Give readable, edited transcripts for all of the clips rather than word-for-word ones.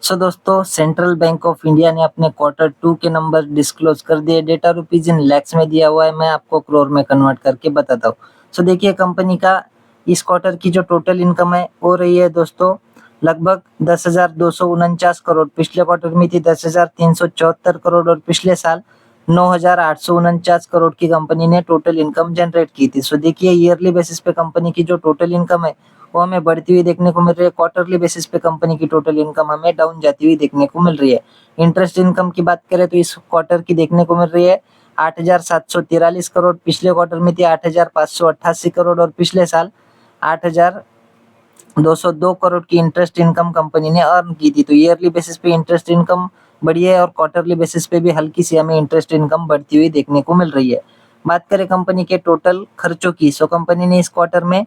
सो दोस्तों, central bank of India ने अपने Q2 के नंबर डिस्क्लोज कर दिए। डेटा रुपीज इन लैक्स में दिया हुआ है, मैं आपको करोड़ में कन्वर्ट करके बताता हूँ। सो देखिए, कंपनी का इस क्वार्टर की जो टोटल इनकम है हो रही है दोस्तों लगभग 10,249 करोड़। पिछले क्वार्टर में थी 10,374 करोड़ और पिछले साल 9,849 करोड़ की कंपनी ने टोटल इनकम जनरेट की थी। सो देखिए, ईयरली बेसिस पे कंपनी की जो टोटल इनकम है वो हमें बढ़ती हुई देखने को मिल रही है। क्वार्टरली बेसिस पे कंपनी की टोटल इनकम हमें डाउन जाती हुई देखने को मिल रही है। इंटरेस्ट इनकम की बात करें तो इस क्वार्टर की देखने को मिल रही है 8,743 करोड़। पिछले क्वार्टर में थी 8,588 करोड़ और पिछले साल 8,202 करोड़ की इंटरेस्ट इनकम कंपनी ने अर्न की थी। तो ईयरली बेसिस पे इंटरेस्ट इनकम बढ़ी है और क्वार्टरली बेसिस पे भी हल्की सी हमें इंटरेस्ट इनकम बढ़ती हुई देखने को मिल रही है। बात करें कंपनी के टोटल खर्चों की, सो कंपनी ने इस क्वार्टर में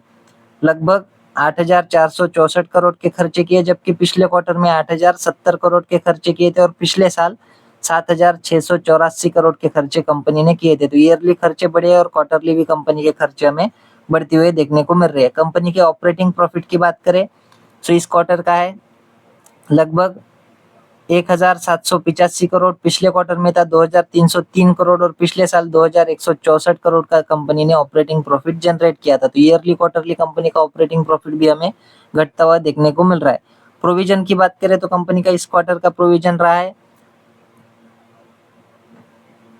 लगभग 8,464 करोड़ के खर्चे किए, जबकि पिछले क्वार्टर में 8,070 करोड़ के खर्चे किए थे और पिछले साल 7,684 करोड़ के खर्चे कंपनी ने किए थे। तो ईयरली खर्चे बढ़े और क्वार्टरली भी कंपनी के खर्चे हमें बढ़ते हुए देखने को मिल रहे हैं। कंपनी के ऑपरेटिंग प्रॉफिट की बात करें तो इस क्वार्टर का है लगभग 1,785 करोड़। पिछले क्वार्टर में था 2,303 करोड़ और पिछले साल 2,164 करोड़ का कंपनी ने ऑपरेटिंग प्रॉफिट जनरेट किया था। तो ईयरली क्वार्टरली कंपनी का ऑपरेटिंग प्रॉफिट भी हमें घटता हुआ देखने को मिल रहा है। प्रोविजन की बात करें तो कंपनी का इस क्वार्टर का प्रोविजन रहा है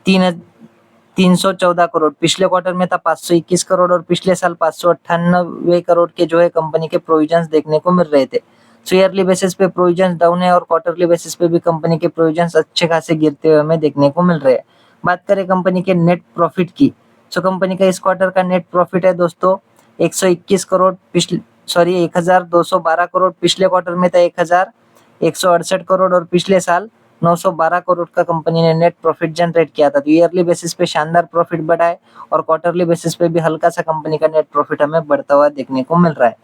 314 करोड़। पिछले क्वार्टर में था 521 करोड़ और पिछले साल 598 करोड़ के जो है कंपनी के प्रोविजंस देखने को मिल रहे थे। सो ईयरली बेसिस पे प्रोविजंस डाउन है और क्वार्टरली बेसिस पे भी कंपनी के प्रोविजंस अच्छे खासे गिरते हुए हमें देखने को मिल रहे हैं। बात करें कंपनी के नेट प्रॉफिट की, सो कंपनी का इस क्वार्टर का नेट प्रॉफिट है दोस्तों 121 करोड़। 1,212 करोड़। पिछले क्वार्टर में था 1,168 करोड़ और पिछले साल 912 करोड़ का कंपनी ने नेट प्रॉफिट जनरेट किया था। तो ईयरली बेसिस पे शानदार प्रॉफिट बढ़ा है और क्वार्टरली बेसिस पे भी हल्का सा कंपनी का नेट प्रॉफिट हमें बढ़ता हुआ देखने को मिल रहा है।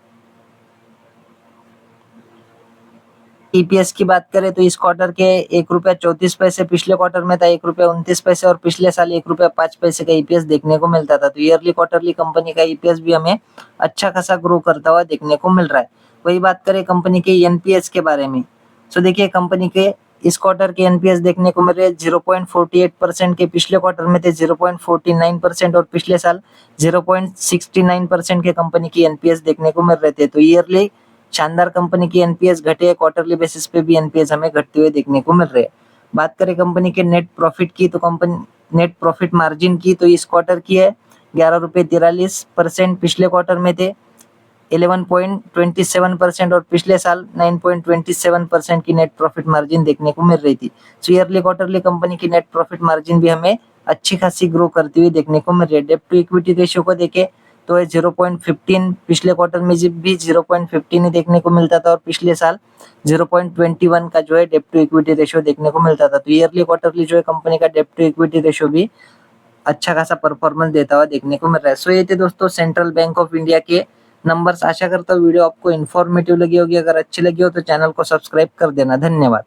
ईपीएस की बात करें तो इस क्वार्टर के 1 रुपया 34 पैसे, पिछले क्वार्टर में था 1 रुपया 29 पैसे और पिछले साल 1 रुपया 5 पैसे का ईपीएस देखने को मिलता था। तो ईयरली क्वार्टरली कंपनी का ईपीएस भी हमें अच्छा खासा ग्रो करता हुआ देखने को मिल रहा है। वही बात करें कंपनी के एनपीएस के बारे में, तो देखिए कंपनी के इस क्वार्टर के एनपीएस देखने को मिल रहे हैं 0.48% के। पिछले क्वार्टर में थे 0.49% और पिछले साल 0.69% के कंपनी की एनपीएस देखने को मिल रहे थे। तो ईयरली शानदार कंपनी की एनपीएस घटे है, क्वार्टरली बेसिस पे भी एनपीएस हमें घटते हुए देखने को मिल रहे हैं। बात करें कंपनी के नेट प्रॉफिट की, तो कंपनी नेट प्रॉफिट मार्जिन की तो इस क्वार्टर की है 11.43%। पिछले क्वार्टर में थे 11.27% और पिछले साल 9.27% की नेट प्रॉफिट मार्जिन देखने को मिल रही थी। सो ईयरली क्वार्टरली कंपनी की नेट प्रॉफिट मार्जिन भी हमें अच्छी खासी ग्रो करती हुई देखने को मिल रही है। डेब्ट टू इक्विटी रेशियो को देखें तो है 0.15। पिछले क्वार्टर में भी 0.15 ही देखने को मिलता था और पिछले साल 0.21 का जो है डेब्ट टू इक्विटी रेशियो देखने को मिलता था। तो ईयरली क्वार्टरली जो है कंपनी का डेब्ट टू इक्विटी रेशियो भी अच्छा खासा परफॉर्मेंस देता हुआ देखने को मिल रहा है। सो ये थे दोस्तों सेंट्रल बैंक ऑफ इंडिया के नंबर्स। आशा करता हूँ वीडियो आपको इन्फॉर्मेटिव लगी होगी। अगर अच्छी लगी हो तो चैनल को सब्सक्राइब कर देना। धन्यवाद।